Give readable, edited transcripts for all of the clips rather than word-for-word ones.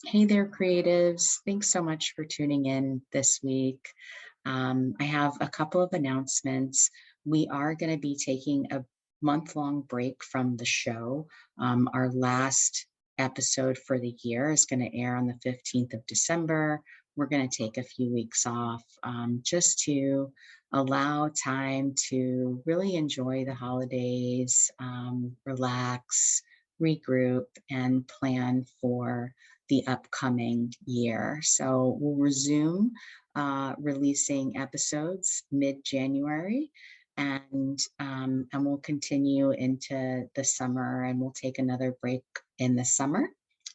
Hey there, creatives. Thanks so much for tuning in this week. I have a couple of announcements. We are going to be taking a month-long break from the show. Our last episode for the year is going to air on the 15th of December. We're going to take a few weeks off just to allow time to really enjoy the holidays, relax, regroup, and plan for the upcoming year. So we'll resume releasing episodes mid-January, and we'll continue into the summer, and we'll take another break in the summer,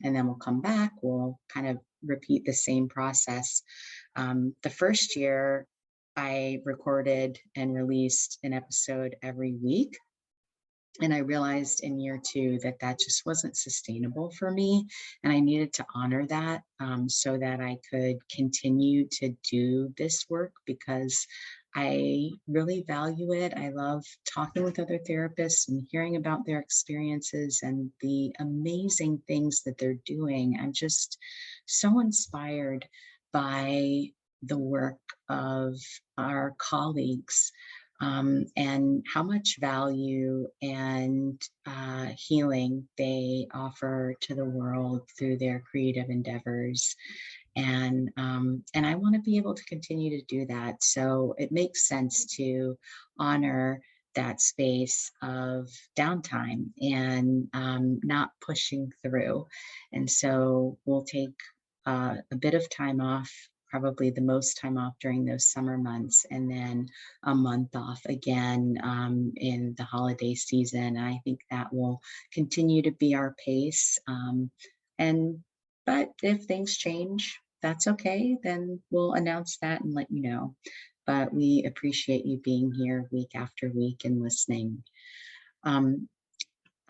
and then we'll come back. We'll kind of repeat the same process. The first year, I recorded and released an episode every week. And I realized in year two that that just wasn't sustainable for me. And I needed to honor that so that I could continue to do this work because I really value it. I love talking with other therapists and hearing about their experiences and the amazing things that they're doing. I'm just so inspired by the work of our colleagues and how much value and healing they offer to the world through their creative endeavors. And I want to be able to continue to do that. So it makes sense to honor that space of downtime and not pushing through. And so we'll take a bit of time off, probably the most time off during those summer months, and then a month off again in the holiday season. I think that will continue to be our pace. And but if things change, that's okay. Then we'll announce that and let you know. But we appreciate you being here week after week and listening. Um,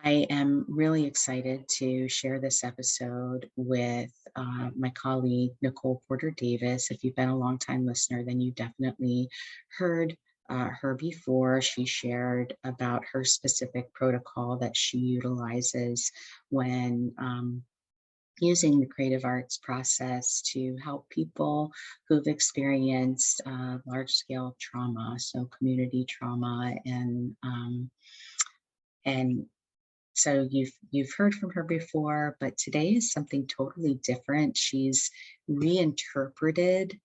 I am really excited to share this episode with my colleague, Nicole Porter Davis. If you've been a long-time listener, then you definitely heard her before. She shared about her specific protocol that she utilizes when using the creative arts process to help people who've experienced large-scale trauma, so community trauma, and so you've heard from her before, but today is something totally different. She's reinterpreted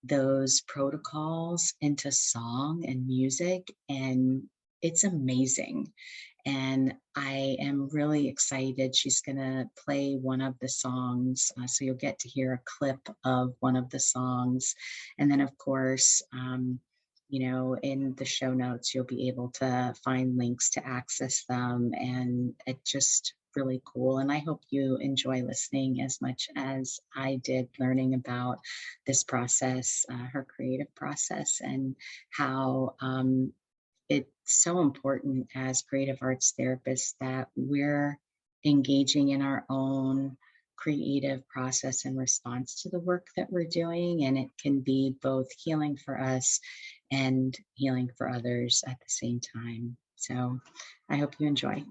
those protocols into song and music, and it's amazing. And I am really excited. She's going to play one of the songs. So you'll get to hear a clip of one of the songs. And then, of course, in the show notes, you'll be able to find links to access them. And it's just really cool. And I hope you enjoy listening as much as I did learning about this process, her creative process, and how it's so important as creative arts therapists that we're engaging in our own creative process in response to the work that we're doing. And it can be both healing for us and healing for others at the same time. So I hope you enjoy.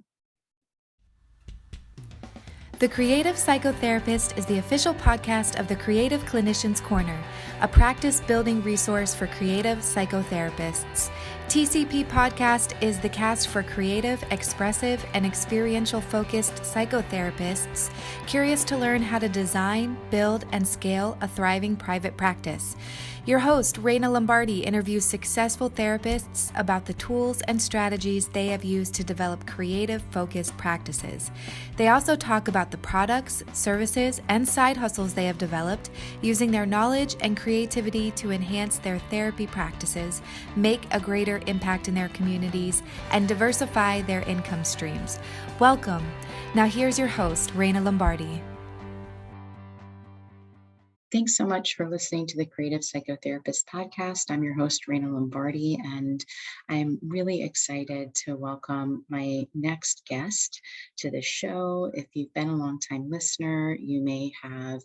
The Creative Psychotherapist is the official podcast of the Creative Clinicians Corner, a practice-building resource for creative psychotherapists. TCP Podcast is the cast for creative, expressive, and experiential-focused psychotherapists curious to learn how to design, build, and scale a thriving private practice. Your host, Raina Lombardi, interviews successful therapists about the tools and strategies they have used to develop creative-focused practices. They also talk about the products, services, and side hustles they have developed using their knowledge and creativity to enhance their therapy practices, make a greater impact in their communities, and diversify their income streams. Welcome. Now here's your host, Raina Lombardi. Thanks so much for listening to the Creative Psychotherapist podcast. I'm your host, Raina Lombardi, and I'm really excited to welcome my next guest to the show. If you've been a longtime listener, you may have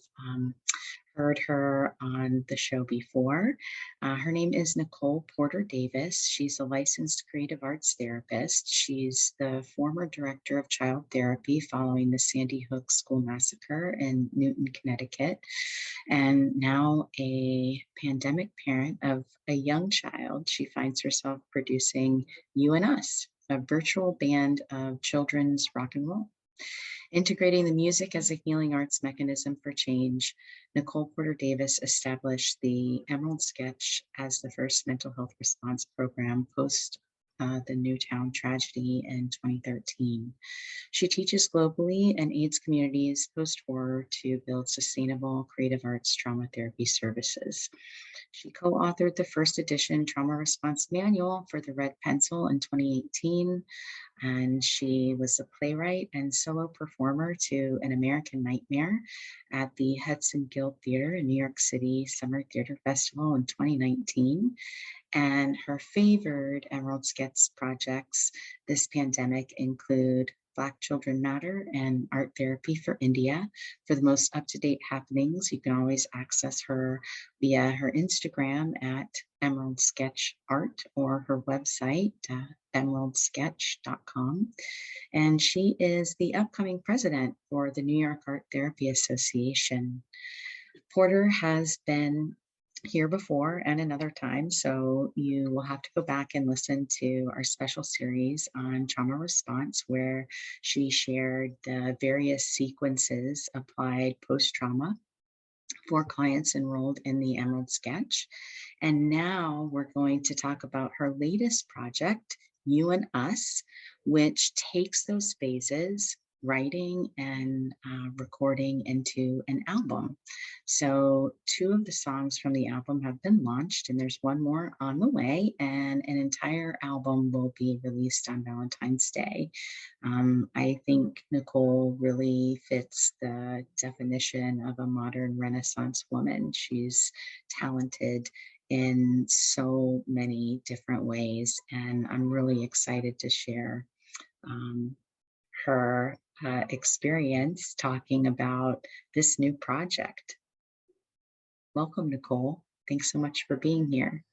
heard her on the show before. Her name is Nicole Porter Davis. She's a licensed creative arts therapist. She's the former director of child therapy following the Sandy Hook school massacre in Newton, Connecticut, and now a pandemic parent of a young child. She finds herself producing You and Us, a virtual band of children's rock and roll. Integrating the music as a healing arts mechanism for change, Nicole Porter Davis established the Emerald Sketch as the first mental health response program post the Newtown tragedy in 2013. She teaches globally and aids communities post war to build sustainable creative arts trauma therapy services. She co authored the first edition trauma response manual for the Red Pencil in 2018, and she was a playwright and solo performer to An American Nightmare at the Hudson Guild Theater in New York City Summer Theater Festival in 2019. And her favored Emerald Sketch projects this pandemic include Black Children Matter and Art Therapy for India. For the most up-to-date happenings, you can always access her via her Instagram at Emerald Sketch Art or her website, emeraldsketch.com. And she is the upcoming president for the New York Art Therapy Association. Porter has been here before and another time, so you will have to go back and listen to our special series on trauma response, where she shared the various sequences applied post-trauma for clients enrolled in the Emerald Sketch. And now we're going to talk about her latest project, You and Us, which takes those phases, writing and recording, into an album. So two of the songs from the album have been launched, and there's one more on the way, and an entire album will be released on Valentine's Day. I think Nicole really fits the definition of a modern Renaissance woman. She's talented in so many different ways, and I'm really excited to share um, her experience talking about this new project. Welcome, Nicole. Thanks so much for being here.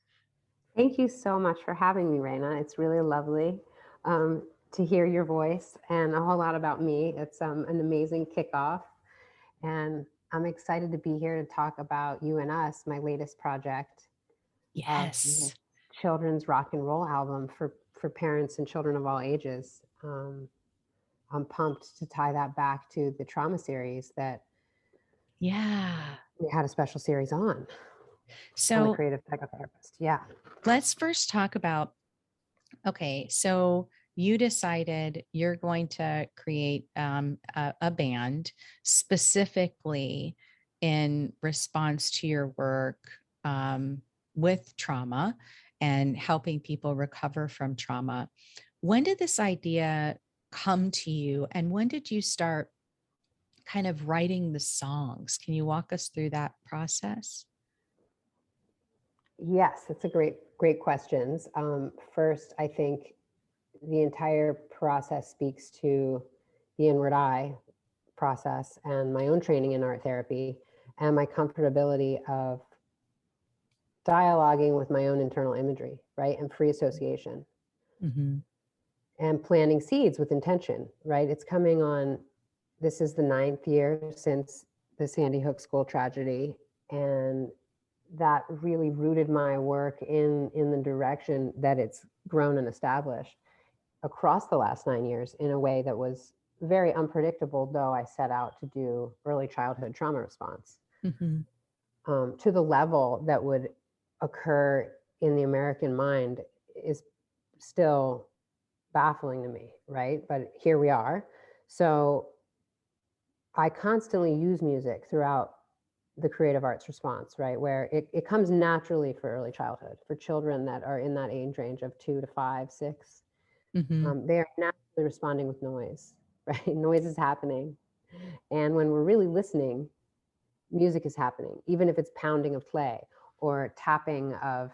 Thank you so much for having me, Raina. It's really lovely to hear your voice and a whole lot about me. It's an amazing kickoff. And I'm excited to be here to talk about You and Us, my latest project. Yes. Children's rock and roll album for parents and children of all ages. I'm pumped to tie that back to the trauma series that we had a special series on. So I'm a creative psychotherapist. Yeah. let's first talk about, okay, so you decided you're going to create a band specifically in response to your work with trauma and helping people recover from trauma. When did this idea come to you, and when did you start kind of writing the songs? Can you walk us through that process? Yes, it's a great questions. First, I think the entire process speaks to the inward eye process and my own training in art therapy and my comfortability of dialoguing with my own internal imagery, right? And free association and planting seeds with intention, right? It's coming on, this is the 9th year since the Sandy Hook school tragedy. And that really rooted my work in the direction that it's grown and established across the last 9 years in a way that was very unpredictable, though I set out to do early childhood trauma response to the level that would occur in the American mind is still baffling to me, right? But here we are. So I constantly use music throughout the creative arts response, right? Where it comes naturally for early childhood, for children that are in that age range of 2 to 5, 6. They are naturally responding with noise, right? Noise is happening. And when we're really listening, music is happening, even if it's pounding of clay or tapping of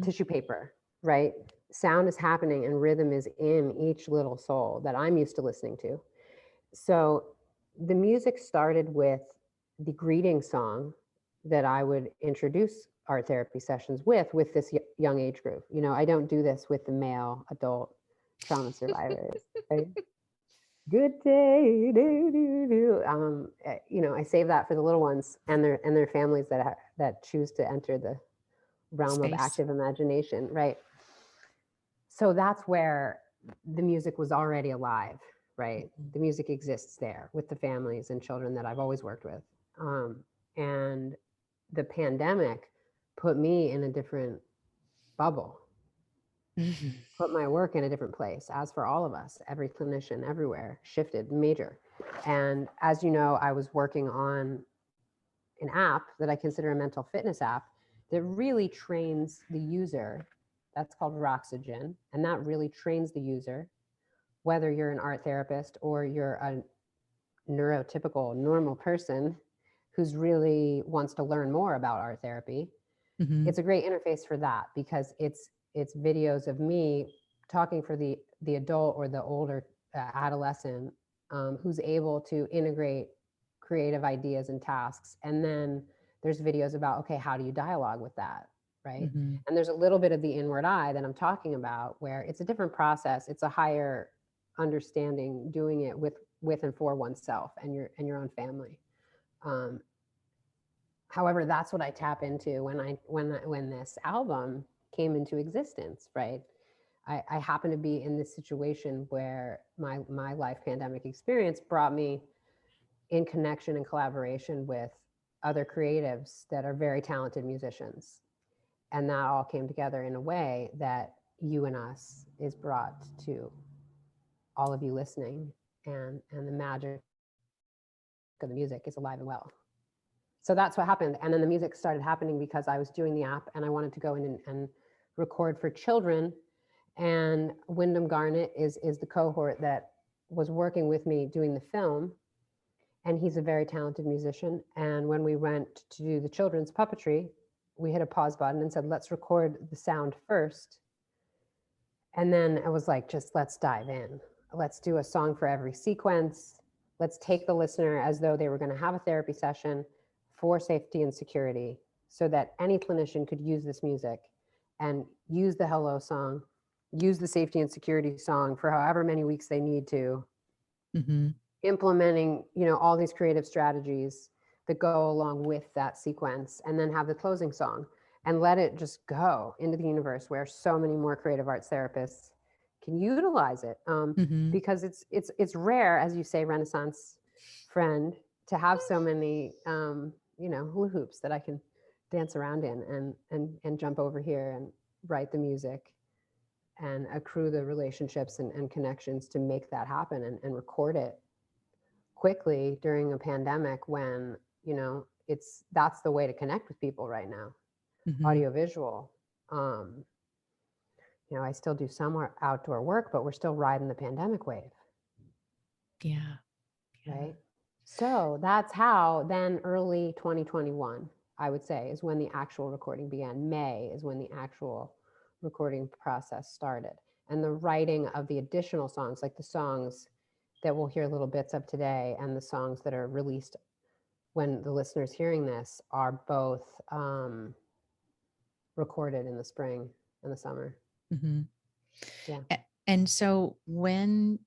tissue paper, right? Sound is happening and rhythm is in each little soul that I'm used to listening to. So the music started with the greeting song that I would introduce art therapy sessions with this young age group. You know, I don't do this with the male adult trauma survivors, right? Good day, do, do, do. You know, I save that for the little ones and their families that choose to enter the realm of Space. active imagination, right? So that's where the music was already alive, right? The music exists there with the families and children that I've always worked with. And the pandemic put me in a different bubble, put my work in a different place. As for all of us, every clinician everywhere shifted major. And as you know, I was working on an app that I consider a mental fitness app that really trains the user. That's called Roxygen. And that really trains the user, whether you're an art therapist or you're a neurotypical normal person who's really wants to learn more about art therapy. It's a great interface for that because it's videos of me talking for the adult or the older adolescent who's able to integrate creative ideas and tasks. And then there's videos about, okay, how do you dialogue with that, right? And there's a little bit of the inward eye that I'm talking about where it's a different process. It's a higher understanding doing it with and for oneself and your own family. However, that's what I tap into when this album came into existence, right? I happen to be in this situation where my life pandemic experience brought me in connection and collaboration with other creatives that are very talented musicians. And that all came together in a way that You and Us is brought to all of you listening, and the magic of the music is alive and well. So that's what happened. And then the music started happening because I was doing the app and I wanted to go in and record for children. And Wyndham Garnett is the cohort that was working with me doing the film. And he's a very talented musician. And when we went to do the children's puppetry, we hit a pause button and said, let's record the sound first. And then I was like, just let's dive in. Let's do a song for every sequence. Let's take the listener as though they were going to have a therapy session for safety and security so that any clinician could use this music and use the hello song, use the safety and security song for however many weeks they need to, implementing, you know, all these creative strategies that go along with that sequence, and then have the closing song and let it just go into the universe where so many more creative arts therapists can utilize it. Because it's rare, as you say, Renaissance friend, to have so many you know, hula hoops that I can dance around in and jump over here and write the music and accrue the relationships and connections to make that happen and record it quickly during a pandemic when, you know, that's the way to connect with people right now. Audiovisual. You know, I still do some outdoor work, but we're still riding the pandemic wave. Yeah. Right. So that's how then early 2021, I would say, is when the actual recording began. May is when the actual recording process started. And the writing of the additional songs, like the songs that we'll hear little bits of today and the songs that are released when the listener's hearing this, are both recorded in the spring and the summer. Yeah. And so when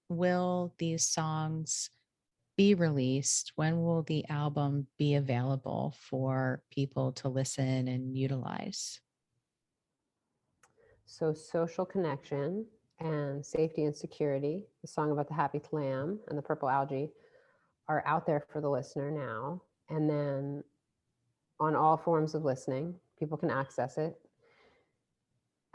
will these songs be released? When will the album be available for people to listen and utilize? So Social Connection and Safety and Security, the song about the happy clam and the purple algae, are out there for the listener now. And then on all forms of listening, people can access it.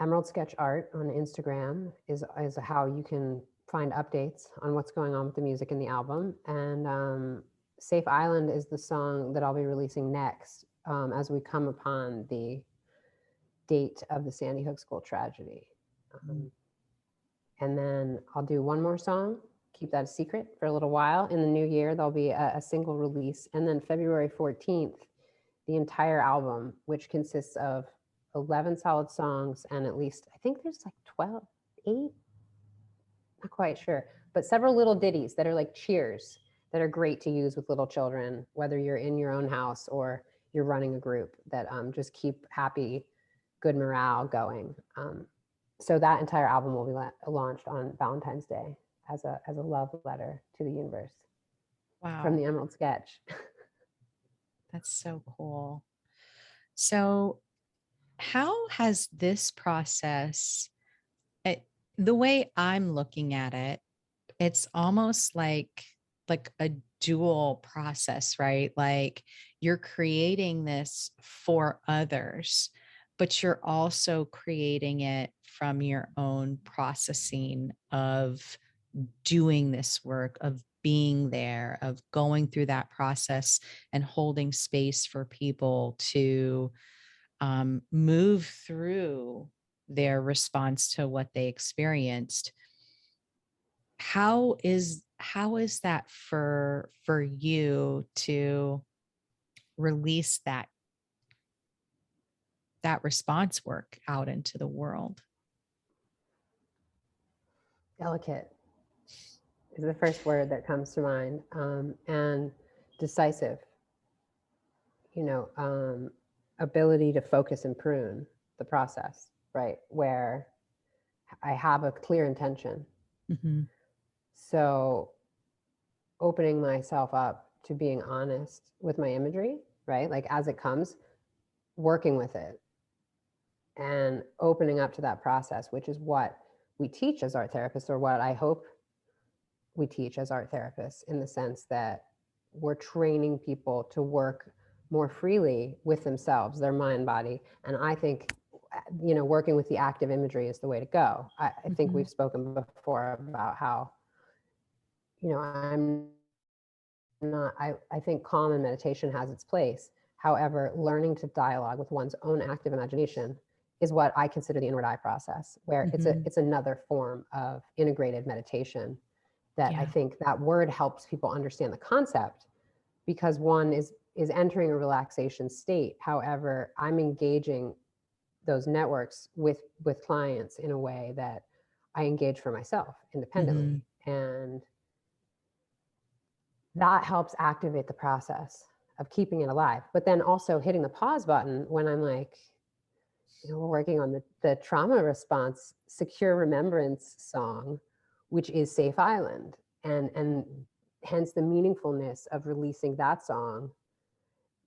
Emerald Sketch Art on Instagram is how you can find updates on what's going on with the music in the album. And Safe Island is the song that I'll be releasing next as we come upon the date of the Sandy Hook school tragedy. And then I'll do one more song, keep that a secret for a little while. In the new year, there'll be a single release. And then February 14th, the entire album, which consists of 11 solid songs and at least, I think there's like 12, 8, not quite sure, but several little ditties that are like cheers that are great to use with little children, whether you're in your own house or you're running a group, that just keep happy, good morale going. So that entire album will be launched on Valentine's Day as a love letter to the universe. Wow. From the Emerald Sketch. That's so cool. So how has this process, the way I'm looking at it, it's almost like a dual process, right? Like you're creating this for others, but you're also creating it from your own processing of doing this work, of being there, of going through that process and holding space for people to move through their response to what they experienced. How is that for you to release that response work out into the world? Delicate is the first word that comes to mind, and decisive. Ability to focus and prune the process, right? Where I have a clear intention. Mm-hmm. So opening myself up to being honest with my imagery, right? Like as it comes, working with it and opening up to that process, which is what we teach as art therapists, or what I hope we teach as art therapists, in the sense that we're training people to work more freely with themselves, their mind, body. And I think, working with the active imagery is the way to go. I think we've spoken before about how, I'm not, I think calm and meditation has its place. However, learning to dialogue with one's own active imagination is what I consider the inward eye process, where it's another form of integrated meditation that I think that word helps people understand the concept, because one is entering a relaxation state. However, I'm engaging those networks with clients in a way that I engage for myself independently. And that helps activate the process of keeping it alive. But then also hitting the pause button when I'm like, we're working on the trauma response secure remembrance song, which is Safe Island. And hence the meaningfulness of releasing that song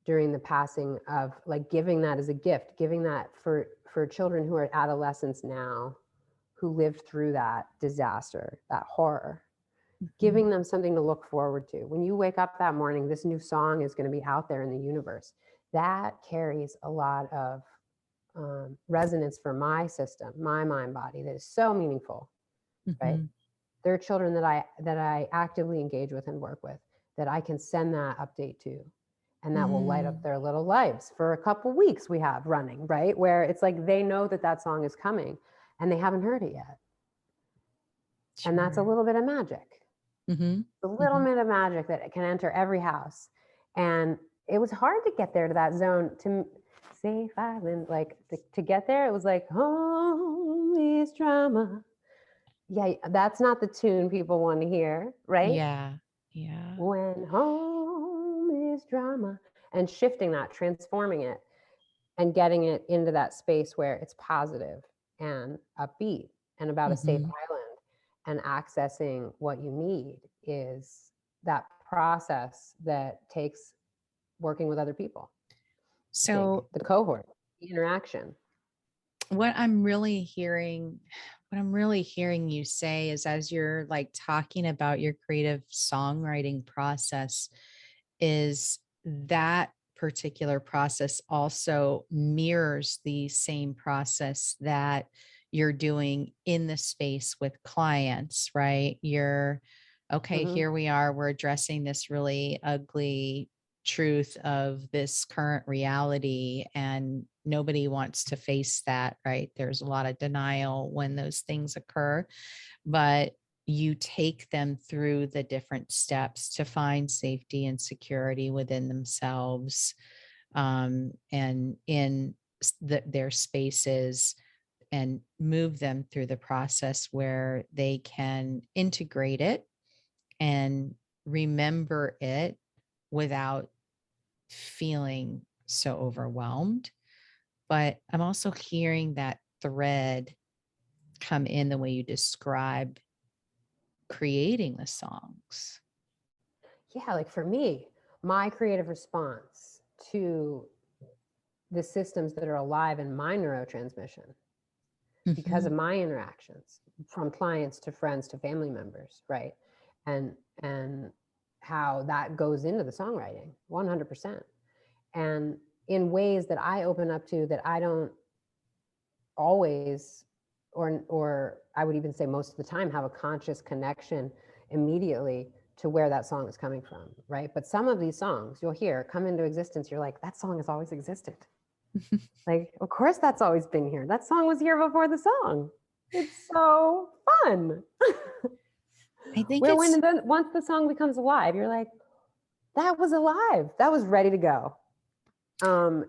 during the passing of, like, giving that as a gift, giving that for children who are adolescents now, who lived through that disaster, that horror, giving them something to look forward to. When you wake up that morning, this new song is going to be out there in the universe. That carries a lot of resonance for my system, my mind body, that is so meaningful, right? There are children that I actively engage with and work with that I can send that update to, and that will light up their little lives for a couple weeks. We have running, right? Where it's like they know that song is coming and they haven't heard it yet. And that's a little bit of magic. A little bit of magic that can enter every house. And it was hard to get there, to that zone, to Safe Island, like to get there. It was like, home is drama. Yeah, that's not the tune people want to hear, right? Yeah. When home is drama. And shifting that, transforming it, and getting it into that space where it's positive and upbeat and about a safe island, and accessing what you need, is that process that takes working with other people. So the cohort, the interaction. what I'm really hearing you say is, as you're like talking about your creative songwriting process, is that particular process also mirrors the same process that you're doing in the space with clients, right? You're okay, here we are, we're addressing this really ugly truth of this current reality, and nobody wants to face that, right? There's a lot of denial when those things occur, but you take them through the different steps to find safety and security within themselves, and in their spaces, and move them through the process where they can integrate it and remember it without feeling so overwhelmed. But I'm also hearing that thread come in the way you describe creating the songs. Yeah, like for me, my creative response to the systems that are alive in my neurotransmission because of my interactions from clients to friends to family members, right? And how that goes into the songwriting 100%. And in ways that I open up to that I don't always, or I would even say most of the time, have a conscious connection immediately to where that song is coming from, right? But some of these songs you'll hear come into existence, you're like, that song has always existed. Like, of course that's always been here. That song was here before the song. It's so fun. I think Where it's once the song becomes alive, you're like, that was alive. That was ready to go. And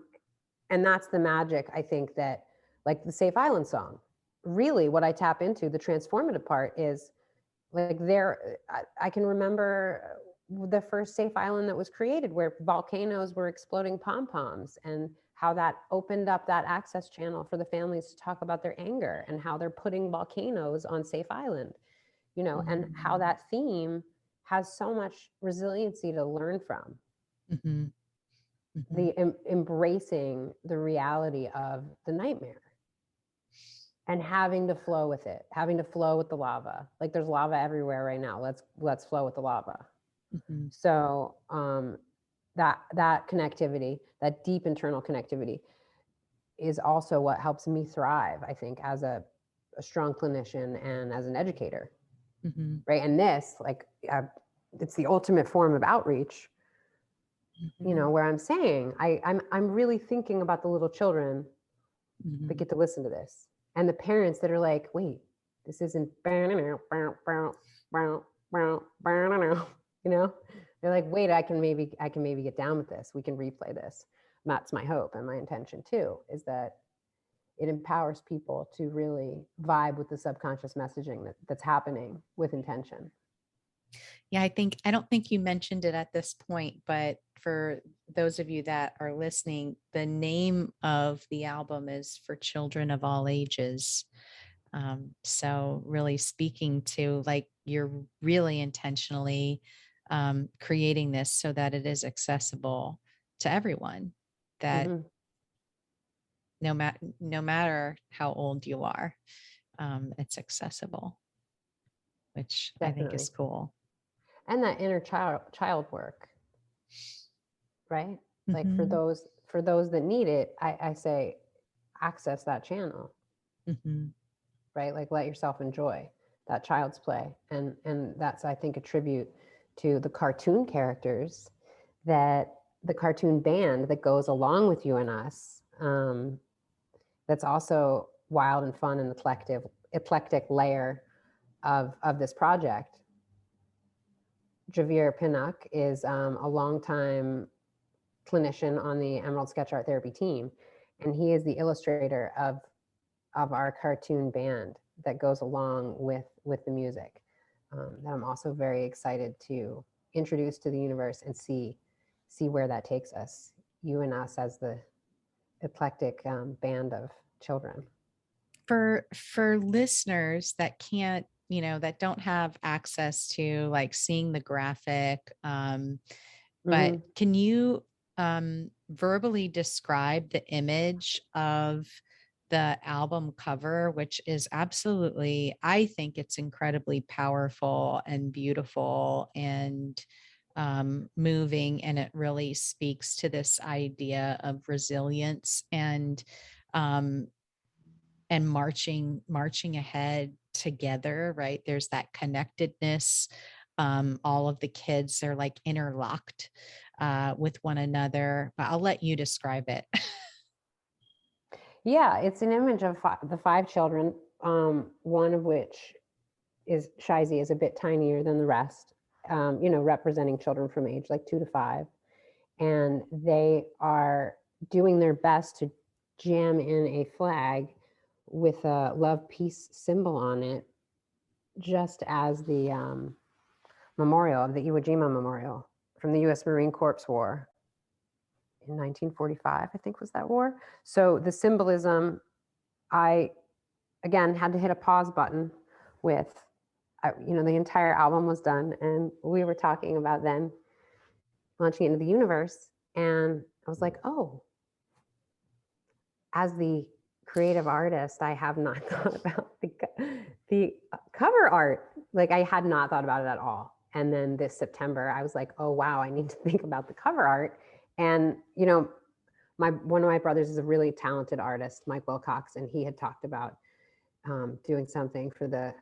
that's the magic, I think, that like the Safe Island song, really what I tap into, the transformative part is like I can remember the first Safe Island that was created where volcanoes were exploding pom-poms and how that opened up that access channel for the families to talk about their anger and how they're putting volcanoes on Safe Island, you know, and how that theme has so much resiliency to learn from. The embracing the reality of the nightmare and having to flow with it, having to flow with the lava. Like there's lava everywhere right now. Let's flow with the lava. So that connectivity, that deep internal connectivity is also what helps me thrive, I think, as a strong clinician and as an educator. Right. And this, like, it's the ultimate form of outreach, you know, where I'm saying I'm really thinking about the little children that get to listen to this, and the parents that are like, wait, this isn't, you know, they're like, wait, I can maybe get down with this. We can replay this. And that's my hope and my intention too, is that it empowers people to really vibe with the subconscious messaging that's happening with intention. Yeah, I don't think you mentioned it at this point, but for those of you that are listening, the name of the album is For Children of All Ages. So really speaking to, like, you're really intentionally creating this so that it is accessible to everyone, that no matter how old you are, it's accessible, which Definitely. I think is cool. And that inner child work, right? Like for those that need it, I say access that channel, right? Like let yourself enjoy that child's play. And that's, I think, a tribute to the cartoon characters, that the cartoon band that goes along with You and Us, that's also wild and fun and eclectic layer of this project. Javier Pinnock is a longtime clinician on the Emerald Sketch Art Therapy team, and he is the illustrator of our cartoon band that goes along with the music, that I'm also very excited to introduce to the universe and see where that takes us. You and Us as the eclectic band of children. For listeners that can't, that don't have access to like seeing the graphic, but can you verbally describe the image of the album cover, which is absolutely, I think it's incredibly powerful and beautiful and moving, and it really speaks to this idea of resilience and marching ahead together, right? There's that connectedness. All of the kids are like interlocked with one another, but I'll let you describe it. Yeah, it's an image of the 5 children, one of which is Shizy, is a bit tinier than the rest, representing children from age like 2 to 5. And they are doing their best to jam in a flag with a love peace symbol on it, just as the memorial, of the Iwo Jima Memorial from the U.S. Marine Corps War in 1945, I think was that war. So the symbolism, I, again, had to hit a pause button with, the entire album was done and we were talking about then launching it into the universe. And I was like, oh, as the creative artist, I have not thought about the cover art. Like I had not thought about it at all. And then this September, I was like, oh, wow, I need to think about the cover art. And, one of my brothers is a really talented artist, Mike Wilcox, and he had talked about doing something for the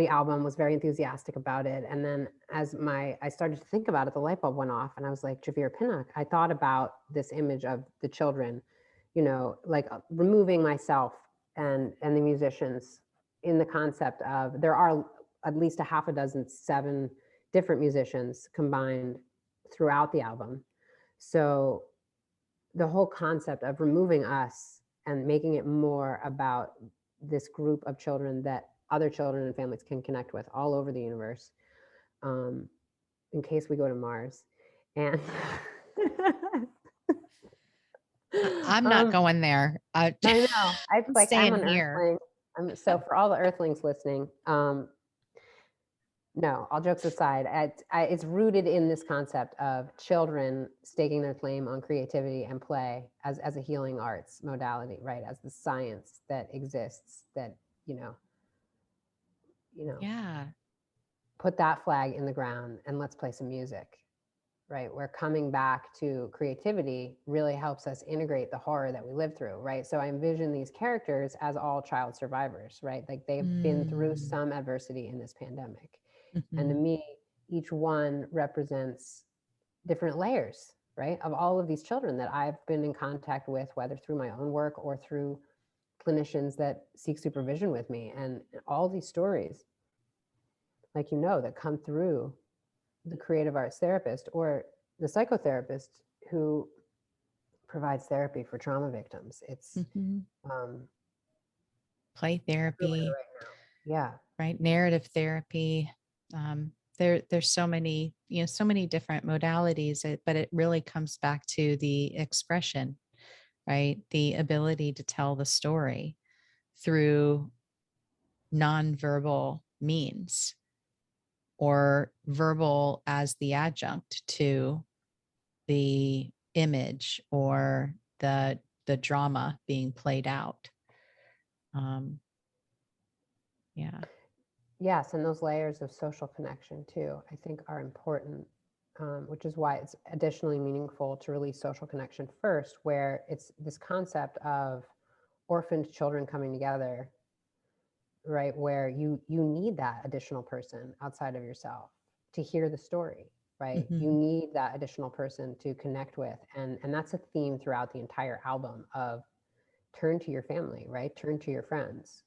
album, was very enthusiastic about it. And then I started to think about it, the light bulb went off and I was like, Javier Pinnock, I thought about this image of the children, like removing myself and the musicians in the concept of, there are at least a half a dozen, 7 different musicians combined throughout the album. So the whole concept of removing us and making it more about this group of children that other children and families can connect with all over the universe, in case we go to Mars. And I'm not going there. I know. It's I'm like I'm staying an here. Earthling. So for all the Earthlings listening, no, all jokes aside, it's rooted in this concept of children staking their claim on creativity and play as a healing arts modality, right? As the science that exists that, Yeah. put that flag in the ground and let's play some music, right? Where coming back to creativity really helps us integrate the horror that we live through, right? So I envision these characters as all child survivors, right? Like they've been through some adversity in this pandemic. And to me, each one represents different layers, right? Of all of these children that I've been in contact with, whether through my own work or through clinicians that seek supervision with me. And all these stories, like, that come through the creative arts therapist or the psychotherapist who provides therapy for trauma victims. It's play therapy, right now. Yeah. Right. Narrative therapy. There's so many, so many different modalities, but it really comes back to the expression, right? The ability to tell the story through nonverbal means or verbal as the adjunct to the image or the drama being played out. Yeah. Yes, and those layers of social connection too, I think are important, which is why it's additionally meaningful to release social connection first, where it's this concept of orphaned children coming together, right? Where you need that additional person outside of yourself to hear the story, right? You need that additional person to connect with. And that's a theme throughout the entire album of turn to your family, right? Turn to your friends.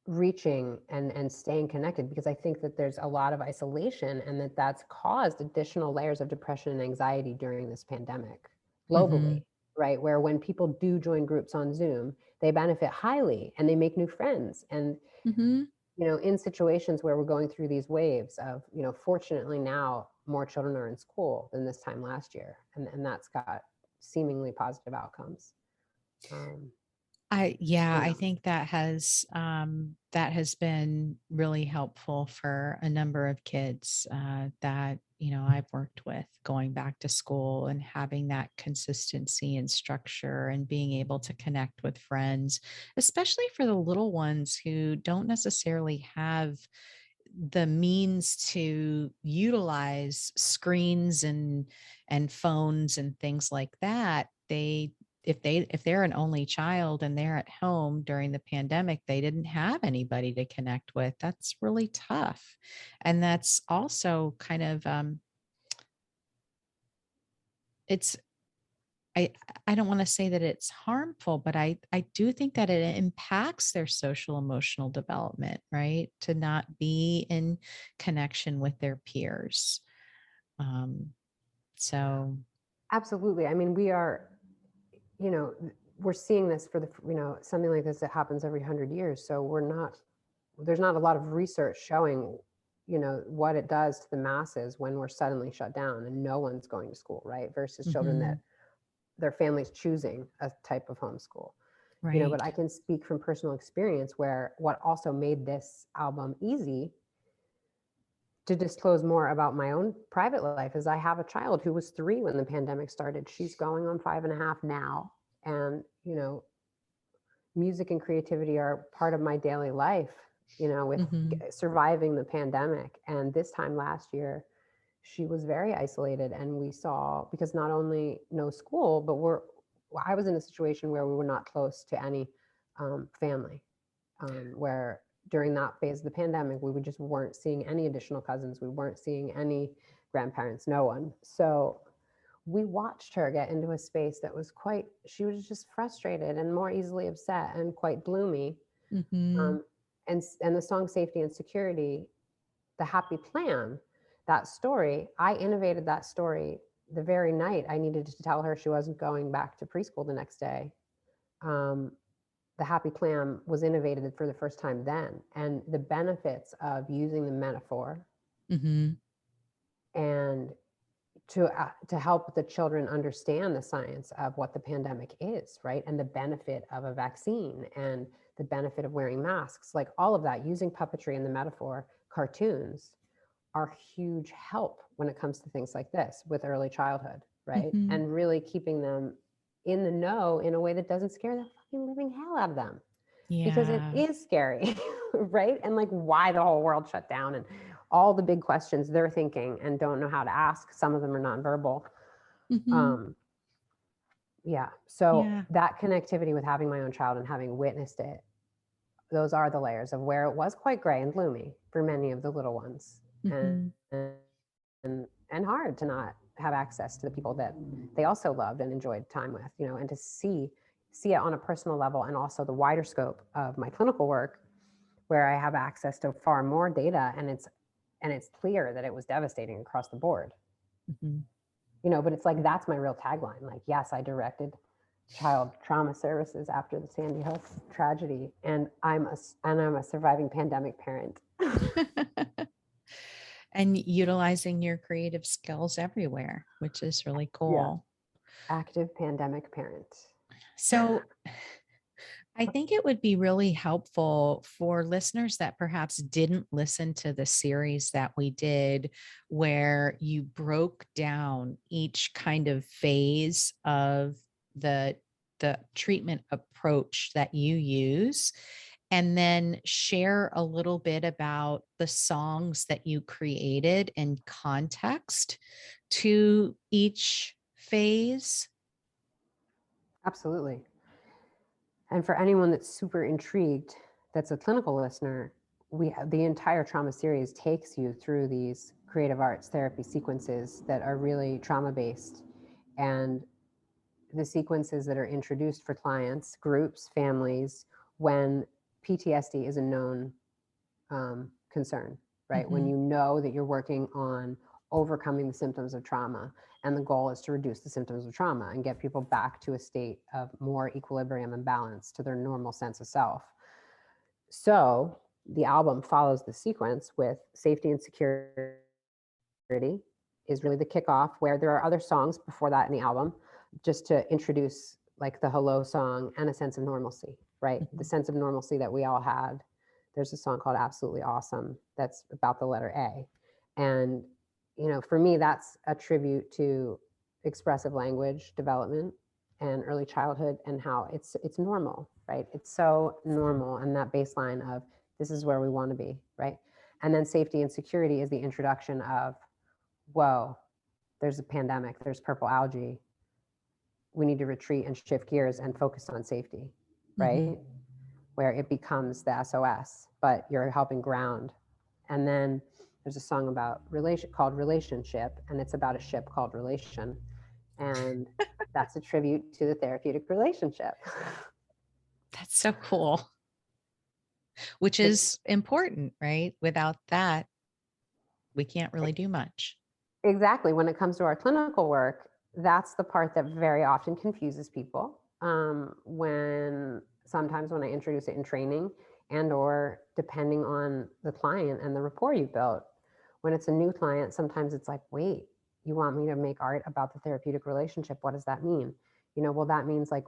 Reaching and staying connected, because I think that there's a lot of isolation and that's caused additional layers of depression and anxiety during this pandemic globally, right? Where when people do join groups on Zoom, they benefit highly and they make new friends. And, in situations where we're going through these waves of, fortunately now more children are in school than this time last year. And that's got seemingly positive outcomes. I think that has been really helpful for a number of kids that I've worked with going back to school and having that consistency and structure and being able to connect with friends, especially for the little ones who don't necessarily have the means to utilize screens and phones and things like that. If they're an only child and they're at home during the pandemic, they didn't have anybody to connect with. That's really tough. And that's also kind of I don't want to say that it's harmful, but I do think that it impacts their social emotional development, right? To not be in connection with their peers. So absolutely. I mean, we are, we're seeing this for something like this that happens every 100 years. So we're there's not a lot of research showing, what it does to the masses when we're suddenly shut down and no one's going to school, right? Versus children that their families choosing a type of homeschool. Right. But I can speak from personal experience where what also made this album easy to disclose more about my own private life is I have a child who was 3 when the pandemic started. She's going on 5.5 now. And, music and creativity are part of my daily life, with surviving the pandemic. And this time last year, she was very isolated, and we saw, because not only no school, but I was in a situation where we were not close to any family, where during that phase of the pandemic, we just weren't seeing any additional cousins. We weren't seeing any grandparents, no one. So we watched her get into a space that was she was just frustrated and more easily upset and quite gloomy. And the song Safety and Security, the happy plan, that story, I innovated that story the very night I needed to tell her she wasn't going back to preschool the next day. The happy plan was innovated for the first time then. And the benefits of using the metaphor and to help the children understand the science of what the pandemic is, right? And the benefit of a vaccine and the benefit of wearing masks, like all of that, using puppetry and the metaphor, cartoons are huge help when it comes to things like this with early childhood, right? And really keeping them in the know in a way that doesn't scare the fucking living hell out of them. Because it is scary, right? And like why the whole world shut down and all the big questions they're thinking and don't know how to ask. Some of them are nonverbal. So that connectivity with having my own child and having witnessed it, those are the layers of where it was quite gray and gloomy for many of the little ones. And hard to not have access to the people that they also loved and enjoyed time with, and to see it on a personal level, and also the wider scope of my clinical work where I have access to far more data, and it's clear that it was devastating across the board. But it's like, that's my real tagline. Like, yes, I directed child trauma services after the Sandy Hook tragedy, and I'm a surviving pandemic parent. And utilizing your creative skills everywhere, which is really cool. Yeah. Active pandemic parent. So I think it would be really helpful for listeners that perhaps didn't listen to the series that we did, where you broke down each kind of phase of the treatment approach that you use, and then share a little bit about the songs that you created in context to each phase. Absolutely. And for anyone that's super intrigued, that's a clinical listener, the entire trauma series takes you through these creative arts therapy sequences that are really trauma-based. And the sequences that are introduced for clients, groups, families, when PTSD is a known concern, right? When you know that you're working on overcoming the symptoms of trauma, and the goal is to reduce the symptoms of trauma and get people back to a state of more equilibrium and balance to their normal sense of self. So the album follows the sequence with Safety and Security is really the kickoff, where there are other songs before that in the album, just to introduce like the hello song and a sense of normalcy, right? The sense of normalcy that we all had. There's a song called Absolutely Awesome that's about the letter A. And for me, that's a tribute to expressive language development and early childhood, and how it's normal, right? It's so normal, and that baseline of this is where we want to be, right? And then Safety and Security is the introduction of, whoa, there's a pandemic, there's purple algae. We need to retreat and shift gears and focus on safety, right? Where it becomes the SOS, but you're helping ground. And then there's a song about called Relationship, and it's about a ship called Relation. And that's a tribute to the therapeutic relationship. That's so cool. Which is important, right? Without that, we can't really do much. Exactly. When it comes to our clinical work, that's the part that very often confuses people. Sometimes when I introduce it in training, and or depending on the client and the rapport you built. When it's a new client, sometimes it's like, wait, you want me to make art about the therapeutic relationship? What does that mean? Well, that means like,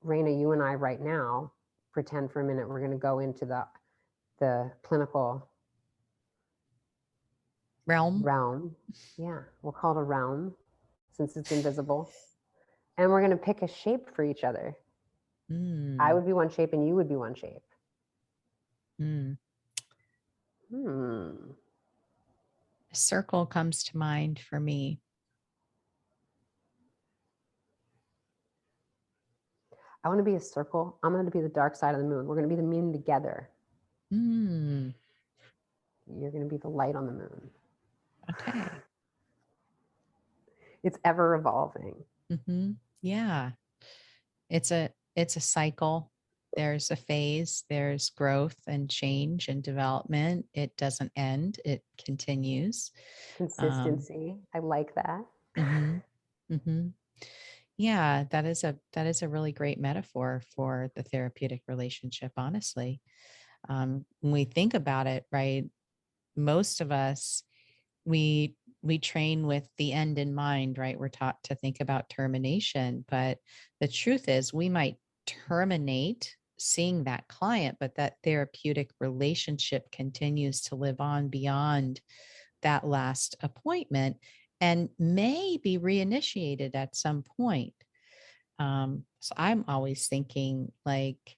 Raina, you and I right now, pretend for a minute we're going to go into the clinical realm. Yeah, we'll call it a realm since it's invisible. And we're going to pick a shape for each other. I would be one shape and you would be one shape. A circle comes to mind for me. I want to be a circle. I'm going to be the dark side of the moon. We're going to be the moon together. You're going to be the light on the moon. Okay. It's ever evolving. Yeah. It's a cycle. There's a phase, there's growth and change and development. It doesn't end, it continues. Consistency. I like that. Yeah, that is a really great metaphor for the therapeutic relationship, honestly. When we think about it, right, most of us, we train with the end in mind, right? We're taught to think about termination, but the truth is we might terminate seeing that client, but that therapeutic relationship continues to live on beyond that last appointment and may be reinitiated at some point. So I'm always thinking like,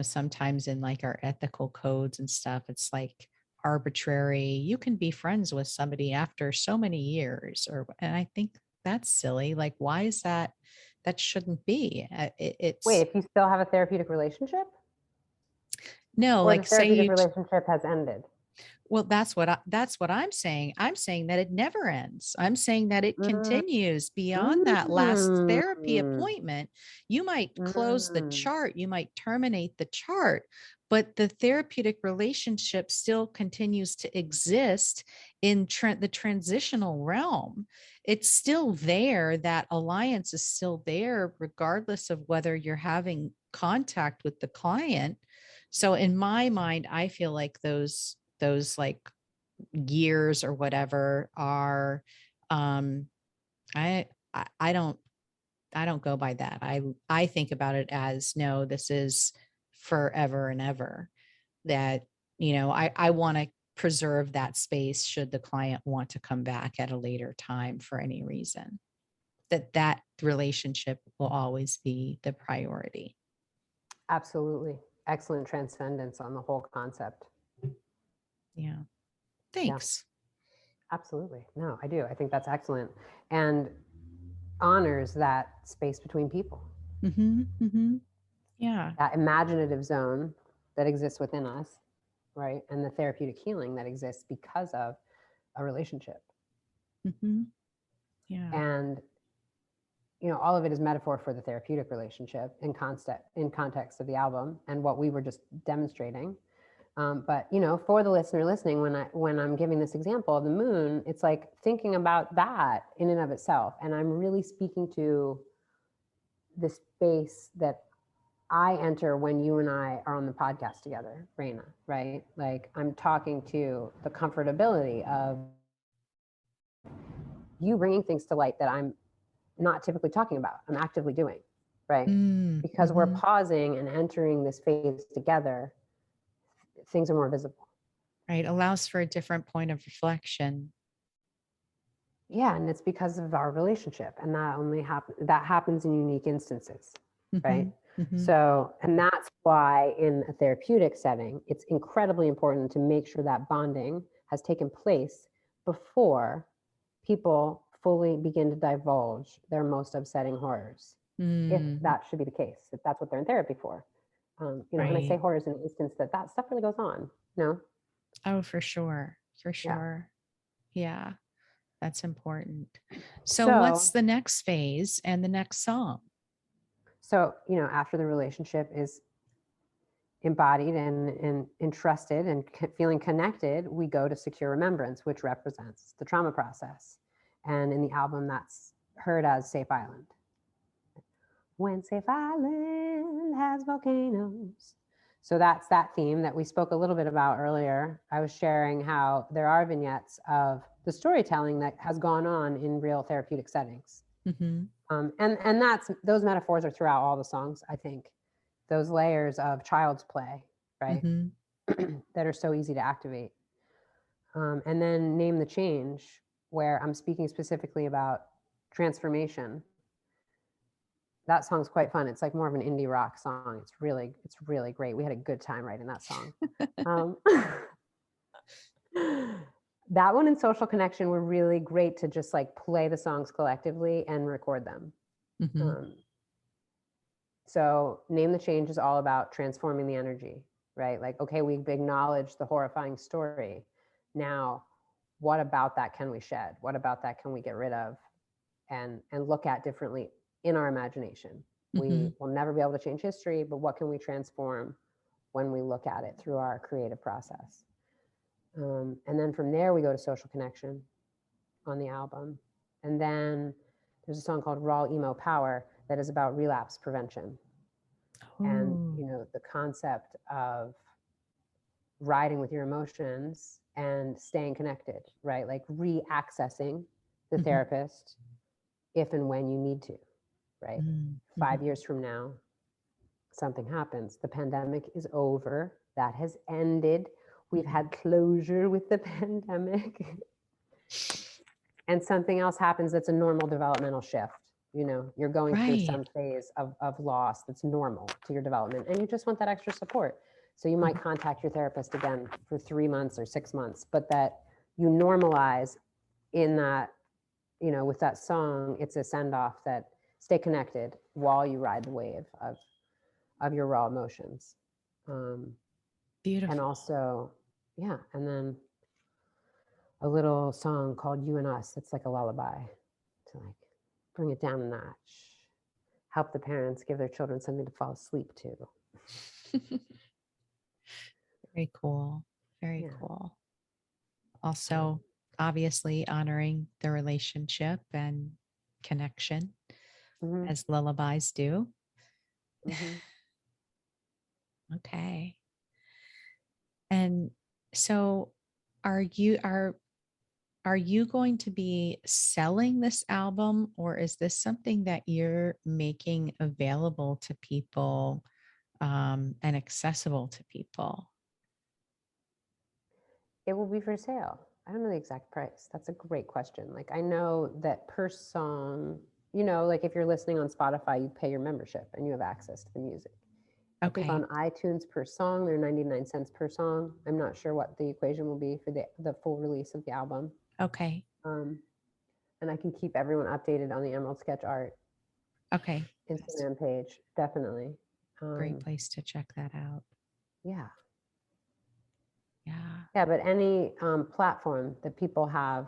sometimes in like our ethical codes and stuff, it's like arbitrary. You can be friends with somebody after so many years, and I think that's silly. Like, why is that? That shouldn't be. Wait, if you still have a therapeutic relationship? No, or like the say therapeutic you. relationship has ended? Well, that's what I'm saying. I'm saying that it never ends. I'm saying that it continues beyond that last therapy appointment. You might close the chart, you might terminate the chart, but the therapeutic relationship still continues to exist in the transitional realm. It's still there. That alliance is still there, regardless of whether you're having contact with the client. So in my mind, I feel like those like years or whatever are I don't go by that. I think about it as, no, this is forever and ever. That I want to preserve that space should the client want to come back at a later time for any reason. That relationship will always be the priority. Absolutely. Excellent transcendence on the whole concept. Yeah. Thanks. Yeah. Absolutely. No, I do. I think that's excellent. And honors that space between people. Yeah. That imaginative zone that exists within us, right? And the therapeutic healing that exists because of a relationship. Yeah. And all of it is metaphor for the therapeutic relationship in context of the album and what we were just demonstrating. But for the listener listening, when I'm giving this example of the moon, it's like thinking about that in and of itself. And I'm really speaking to the space that I enter when you and I are on the podcast together, Raina, right? Like I'm talking to the comfortability of you bringing things to light that I'm not typically talking about, I'm actively doing, right? Because we're pausing and entering this phase together, things are more visible. Right. Allows for a different point of reflection. Yeah, and it's because of our relationship, and that happens in unique instances, right? So, and that's why in a therapeutic setting, it's incredibly important to make sure that bonding has taken place before people fully begin to divulge their most upsetting horrors, if that should be the case, if that's what they're in therapy for. And I say horrors in an instance that stuff really goes on, Oh, for sure. For sure. Yeah. That's important. So what's the next phase and the next song? So, after the relationship is embodied and entrusted and feeling connected, we go to secure remembrance, which represents the trauma process. And in the album, that's heard as Safe Island. When Safe Island has volcanoes, So that's that theme that we spoke a little bit about earlier. I was sharing how there are vignettes of the storytelling that has gone on in real therapeutic settings. Mm-hmm. And those metaphors are throughout all the songs, I think. Those layers of child's play, right? Mm-hmm. That are so easy to activate. And then Name the Change, where I'm speaking specifically about transformation. That song's quite fun. It's like more of an indie rock song. It's really great. We had a good time writing that song. That one and Social Connection were really great to just like play the songs collectively and record them. Mm-hmm. So Name the Change is all about transforming the energy, right? Like, okay, we've acknowledged the horrifying story. Now, what about that can we shed? What about that can we get rid of and look at differently in our imagination? Mm-hmm. We will never be able to change history, but what can we transform when we look at it through our creative process? And then from there, we go to Social Connection on the album. And then there's a song called Raw Emo Power that is about relapse prevention. And, you know, the concept of riding with your emotions and staying connected, right? Like re-accessing the Mm-hmm. therapist if and when you need to, right? Mm-hmm. 5 years from now, something happens. The pandemic is over. That has ended. We've had closure with the pandemic. And something else happens that's a normal developmental shift. You know, you're going through some phase of loss that's normal to your development, and you just want that extra support. So you might contact your therapist again for 3 months or 6 months, but that you normalize in that, you know, with that song, it's a send off that stay connected while you ride the wave of your raw emotions. Beautiful. And also, yeah, and then a little song called You and Us. It's like a lullaby to like bring it down a notch, help the parents give their children something to fall asleep to. Very cool. Very Yeah. cool. Also, obviously honoring the relationship and connection as lullabies do. Okay. And so are you going to be selling this album, or is this something that you're making available to people and accessible to people? It will be for sale. I don't know the exact price. That's a great question. Like, I know that per song, you know, like if you're listening on Spotify, you pay your membership and you have access to the music. Okay. I think on iTunes per song, they're 99 cents per song. I'm not sure what the equation will be for the full release of the album. Okay. And I can keep everyone updated on the Emerald Sketch Art Instagram page. Definitely. Great place to check that out. Yeah. Yeah. Yeah, but any platform that people have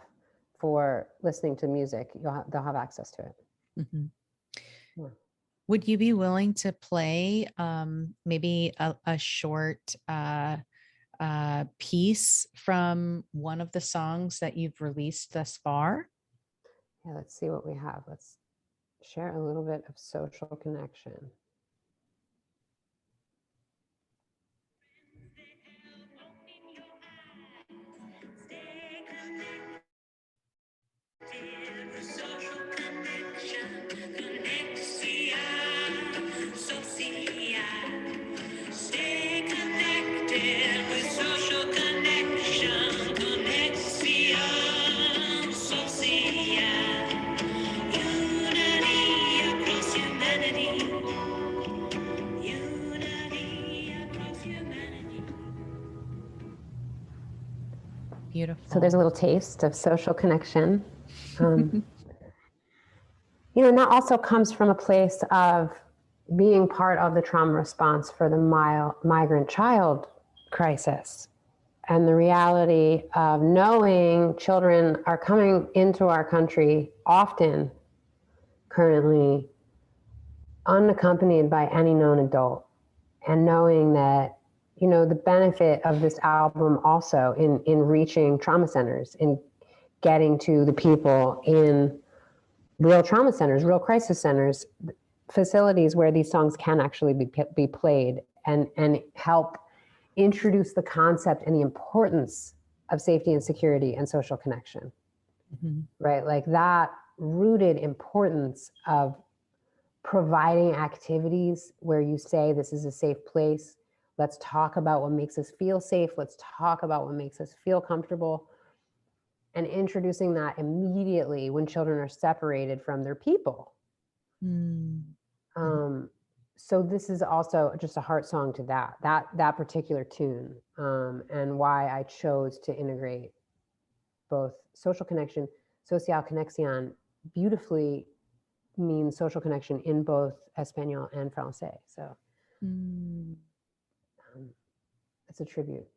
for listening to music, they'll have access to it. Mm-hmm. Yeah. Would you be willing to play maybe a short piece from one of the songs that you've released thus far? Yeah, let's see what we have. Let's share a little bit of Social Connection. Beautiful. So there's a little taste of Social Connection. You know, and that also comes from a place of being part of the trauma response for the migrant child crisis, and the reality of knowing children are coming into our country often currently unaccompanied by any known adult, and knowing that, you know, the benefit of this album also in reaching trauma centers, in getting to the people in real trauma centers, real crisis centers, facilities where these songs can actually be played and help introduce the concept and the importance of safety and security and social connection, right? Like that rooted importance of providing activities where you say, this is a safe place. Let's talk about what makes us feel safe. Let's talk about what makes us feel comfortable. And introducing that immediately when children are separated from their people. So this is also just a heart song to that particular tune, and why I chose to integrate both social connection, social conexión, beautifully means social connection in both Espanol and Francais. So it's a tribute,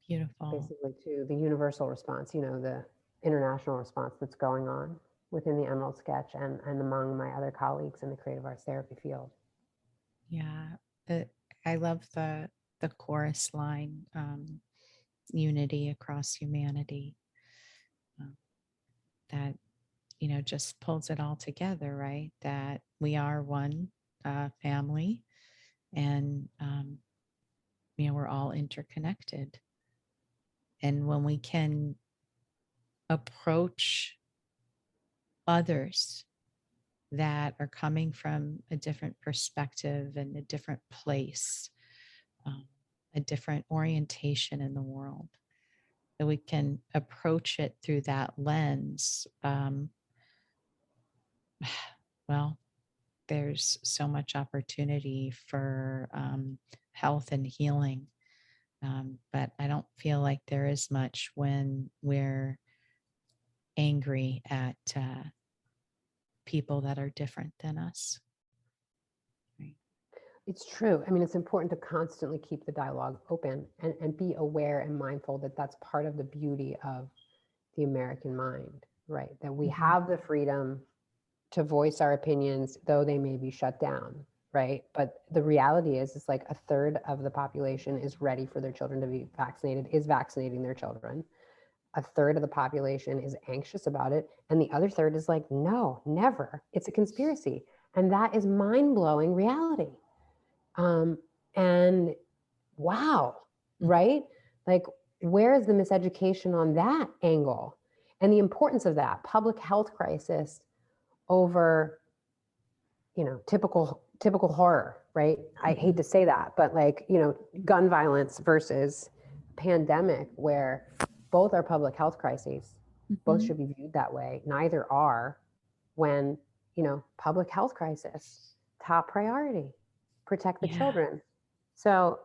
Beautiful. basically, to the universal response, the international response that's going on within the Emerald Sketch and among my other colleagues in the creative arts therapy field. Yeah, I love the chorus line, unity across humanity. That, just pulls it all together, right? That we are one family, and we're all interconnected. And when we can approach others that are coming from a different perspective and a different place, a different orientation in the world, that we can approach it through that lens, well, there's so much opportunity for health and healing. But I don't feel like there is much when we're angry at people that are different than us. Right. It's true. I mean, it's important to constantly keep the dialogue open and be aware and mindful that that's part of the beauty of the American mind, right? That we have the freedom to voice our opinions, though they may be shut down, right? But the reality is, it's like a third of the population is ready for their children to be vaccinated, is vaccinating their children. A third of the population is anxious about it. And the other third is like, no, never. It's a conspiracy. And that is mind-blowing reality. And wow, right? Like, where is the miseducation on that angle? And the importance of that public health crisis over, typical horror, right? I hate to say that, but like, gun violence versus pandemic, where both are public health crises, both should be viewed that way. Neither are, when, public health crisis, top priority, protect the children. So,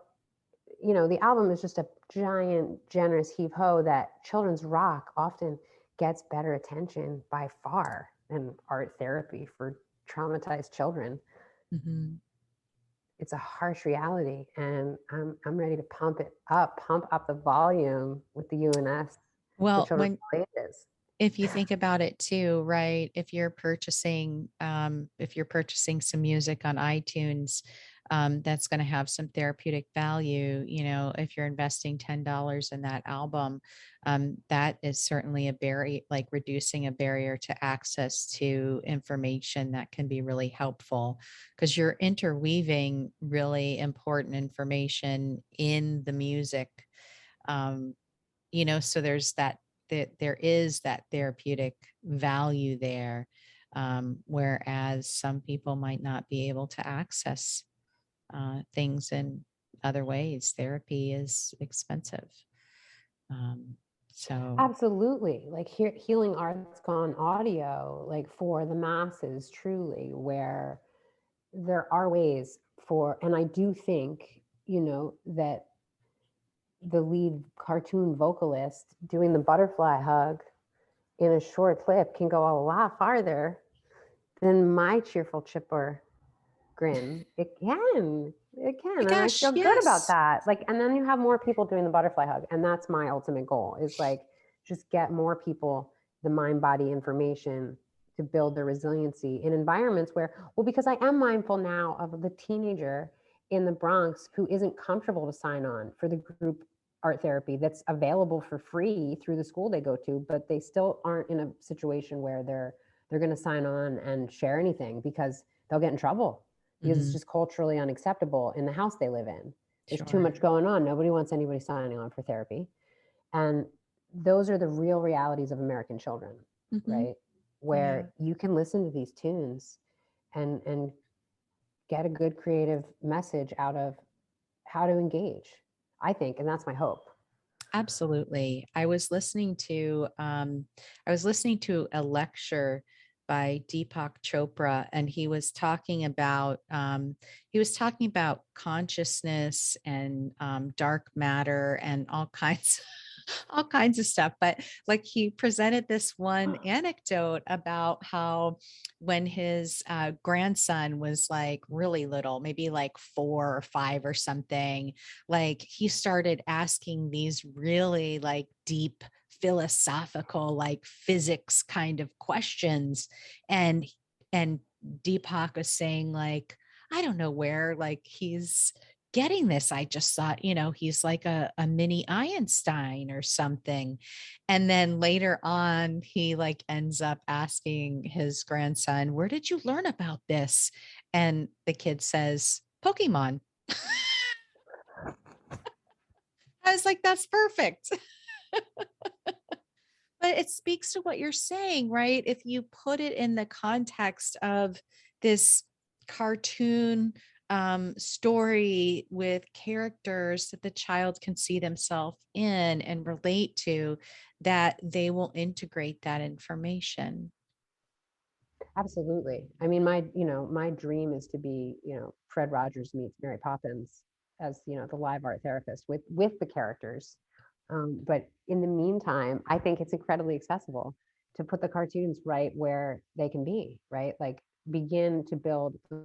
the album is just a giant, generous heave ho that children's rock often gets better attention by far than art therapy for traumatized children. It's a harsh reality, and I'm ready to pump up the volume with the UNS. Well, if you Yeah. think about it too, right? If you're purchasing some music on iTunes, that's going to have some therapeutic value. If you're investing $10 in that album, that is certainly a barrier, like reducing a barrier to access to information that can be really helpful, because you're interweaving really important information in the music. So there is that therapeutic value there, whereas some people might not be able to access things in other ways. Therapy is expensive. So absolutely, like healing arts gone audio, like for the masses, truly, where there are ways for, and I do think, that the lead cartoon vocalist doing the butterfly hug in a short clip can go a lot farther than my cheerful chipper grin. It can. And I feel good about that. Like, and then you have more people doing the butterfly hug. And that's my ultimate goal, is like, just get more people the mind body information to build their resiliency in environments where, because I am mindful now of the teenager in the Bronx who isn't comfortable to sign on for the group art therapy that's available for free through the school they go to, but they still aren't in a situation where they're going to sign on and share anything, because they'll get in trouble. because it's Mhm. just culturally unacceptable in the house they live in. There's too Sure. much going on. Nobody wants anybody signing on for therapy. And those are the real realities of American children, Mhm. right? Yeah. Where you can listen to these tunes and get a good creative message out of how to engage, I think, and that's my hope. Absolutely. I was listening to a lecture by Deepak Chopra, and he was talking about consciousness and dark matter and all kinds all kinds of stuff. But like he presented this one anecdote about how when his grandson was like really little, maybe like 4 or 5 or something, like he started asking these really like deep philosophical, like physics kind of questions. And Deepak was saying, like, I don't know where like he's getting this. I just thought, he's like a mini Einstein or something. And then later on, he like ends up asking his grandson, where did you learn about this? And the kid says, Pokemon. I was like, that's perfect. But it speaks to what you're saying, right? If you put it in the context of this cartoon story with characters that the child can see themselves in and relate to, that they will integrate that information. Absolutely. I mean, my dream is to be, Fred Rogers meets Mary Poppins as, the live art therapist with the characters. But in the meantime, I think it's incredibly accessible to put the cartoons right where they can be, right? Like begin to build a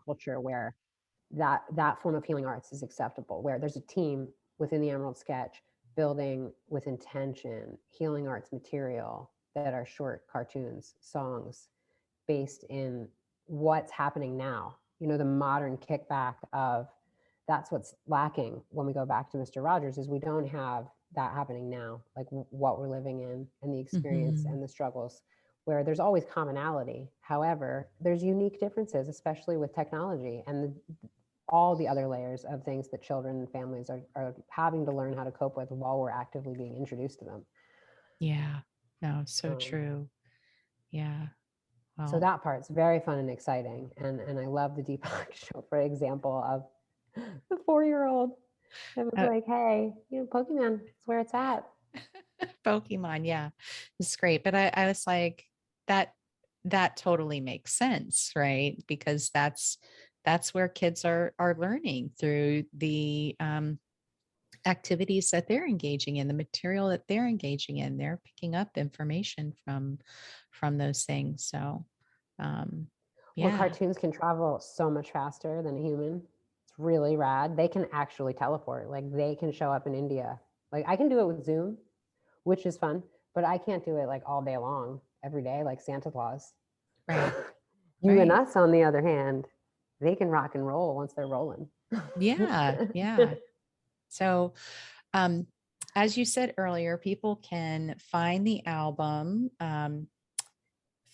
culture where that form of healing arts is acceptable, where there's a team within the Emerald Sketch building with intention healing arts material that are short cartoons, songs based in what's happening now. The modern kickback of that's what's lacking when we go back to Mr. Rogers is we don't have that happening now, like what we're living in and the experience Mhm. and the struggles where there's always commonality. However, there's unique differences, especially with technology and all the other layers of things that children and families are having to learn how to cope with while we're actively being introduced to them. Yeah, no, so Um, true. Yeah. so Well, that part's very fun and exciting, and I love the Deepak Chopra example of the 4-year-old that was uh, like, "Hey, Pokemon is where it's at." Pokemon, yeah, it's great. But I was like, that that totally makes sense, right? Because that's where kids are learning through the activities that they're engaging in, the material that they're engaging in. They're picking up information from those things. So, um, Well, yeah, cartoons can travel so much faster than a human. It's really rad. They can actually teleport. Like they can show up in India. Like I can do it with Zoom, which is fun, but I can't do it like all day long, every day, like Santa Claus. right, You and right. us, on the other hand, they can rock and roll once they're rolling. Yeah, yeah. So, um, as you said earlier, people can find the album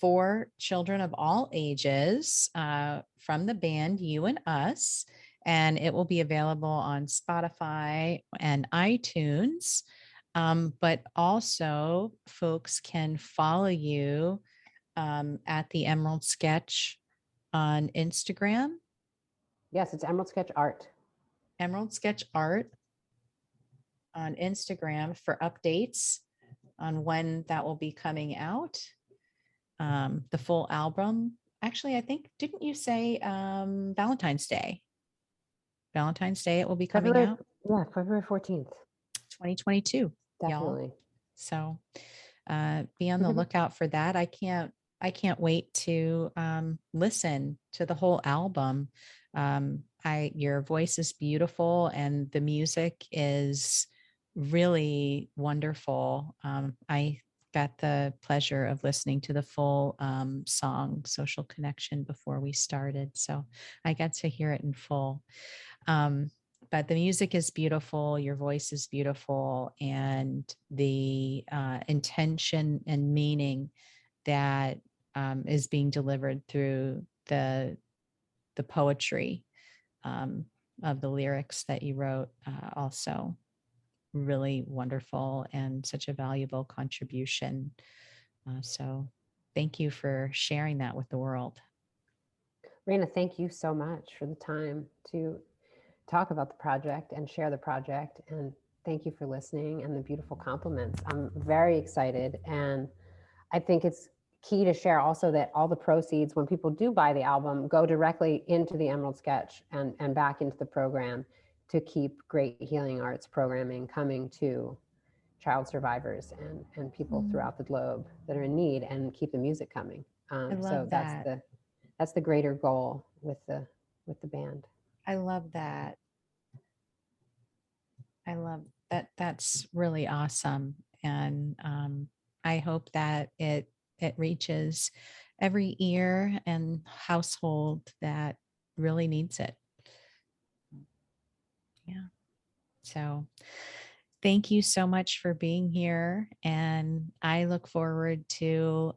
for children of all ages from the band You and Us, and it will be available on Spotify and iTunes. But also, folks can follow you at the Emerald Sketch on Instagram, Yes, it's Emerald Sketch Art. Emerald Sketch Art on Instagram for updates on when that will be coming out. The full album. Actually, I think, didn't you say Valentine's Day? Valentine's Day, it will be coming February, out yeah, February 14th. 2022, y'all. Definitely. So be on the lookout for that. I can't wait to listen to the whole album. Your voice is beautiful and the music is really wonderful. I got the pleasure of listening to the full song Social Connection before we started, so I got to hear it in full. um, but the music is beautiful, your voice is beautiful, and the intention and meaning that is being delivered through the poetry of the lyrics that you wrote, also really wonderful and such a valuable contribution. So thank you for sharing that with the world. Raina, thank you so much for the time to talk about the project and share the project. And thank you for listening and the beautiful compliments. I'm very excited. And I think it's key to share also that all the proceeds, when people do buy the album, go directly into the Emerald Sketch and back into the program to keep great healing arts programming coming to child survivors and people throughout the globe that are in need, and keep the music coming. I love So that. that's the greater goal with the band. I love that. I love that. That's really awesome. And I hope that it reaches every ear and household that really needs it. Yeah. So thank you so much for being here. And I look forward to,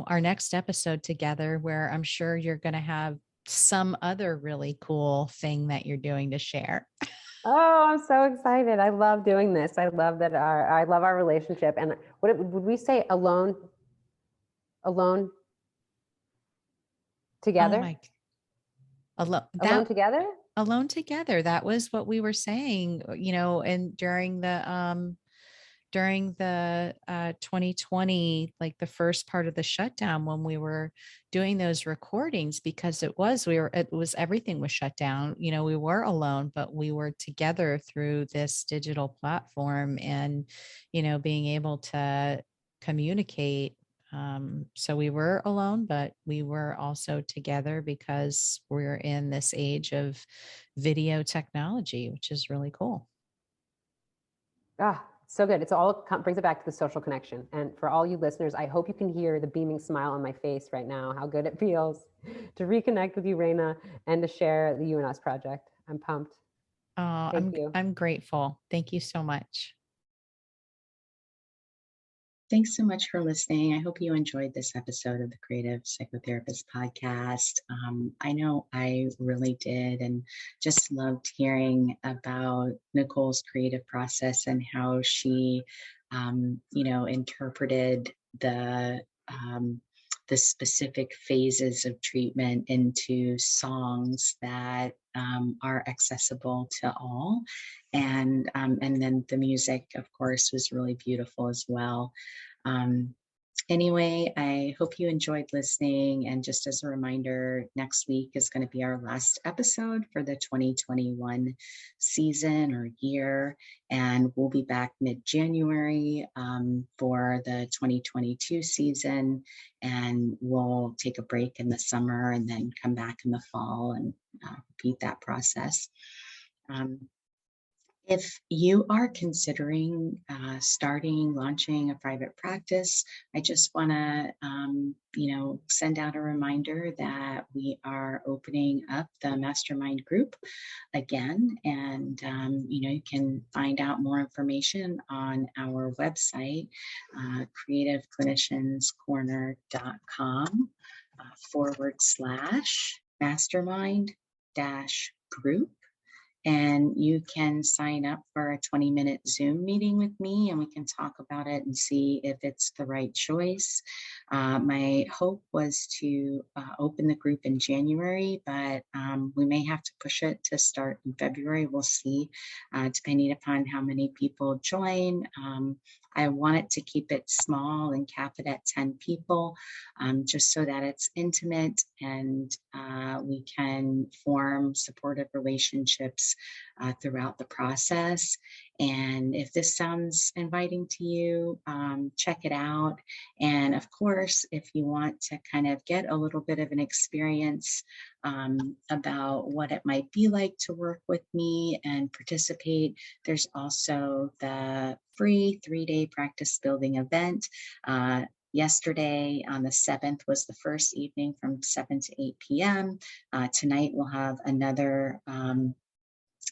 our next episode together, where I'm sure you're going to have some other really cool thing that you're doing to share. Oh, I'm so excited. I love doing this. I love our relationship. And would we say alone Oh together? my, alone, Alone together? alone together. That was what we were saying, and during the 2020, like the first part of the shutdown, when we were doing those recordings, because everything was shut down. We were alone, but we were together through this digital platform, and, being able to communicate. So we were alone, but we were also together because we're in this age of video technology, which is really cool. Ah, so good. It's all brings it back to the social connection. And for all you listeners, I hope you can hear the beaming smile on my face right now, how good it feels to reconnect with you, Raina, and to share the You and Us project. I'm pumped. Oh, Thank you. I'm grateful. Thank you so much. Thanks so much for listening. I hope you enjoyed this episode of the Creative Psychotherapist Podcast. I know I really did, and just loved hearing about Nicole's creative process and how she, interpreted the specific phases of treatment into songs that are accessible to all. And then the music, of course, was really beautiful as well. Anyway, I hope you enjoyed listening. And just as a reminder, next week is going to be our last episode for the 2021 season or year. And we'll be back mid-January for the 2022 season. And we'll take a break in the summer and then come back in the fall and repeat that process. If you are considering launching a private practice, I just want to, send out a reminder that we are opening up the mastermind group again. And, you can find out more information on our website, creativeclinicianscorner.com/mastermind-group. And you can sign up for a 20-minute Zoom meeting with me, and we can talk about it and see if it's the right choice. My hope was to open the group in January, but we may have to push it to start in February. We'll see, depending upon how many people join. I wanted to keep it small and cap it at 10 people, just so that it's intimate and we can form supportive relationships throughout the process. And if this sounds inviting to you, check it out. And of course, if you want to kind of get a little bit of an experience about what it might be like to work with me and participate, there's also the free 3-day practice building event. Yesterday on the 7th was the first evening from 7 to 8 p.m. Tonight we'll have another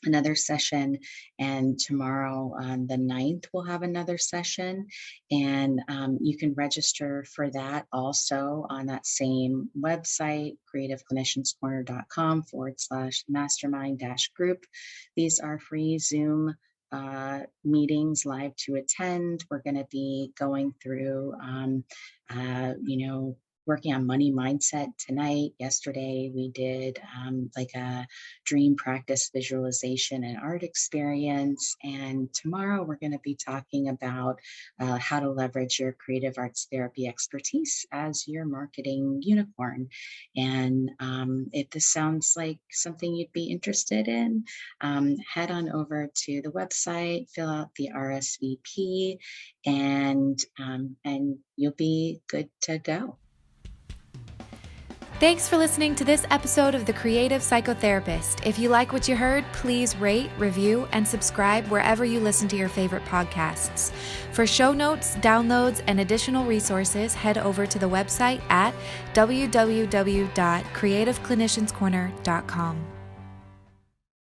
another session, and tomorrow on the 9th we'll have another session, and you can register for that also on that same website, creativeclinicianscorner.com/mastermind-group. These are free Zoom meetings live to attend. We're going to be going through working on money mindset tonight. Yesterday, we did like a dream practice visualization and art experience. And tomorrow, we're going to be talking about how to leverage your creative arts therapy expertise as your marketing unicorn. And if this sounds like something you'd be interested in, head on over to the website, fill out the RSVP, and you'll be good to go. Thanks for listening to this episode of The Creative Psychotherapist. If you like what you heard, please rate, review, and subscribe wherever you listen to your favorite podcasts. For show notes, downloads, and additional resources, head over to the website at www.creativeclinicianscorner.com.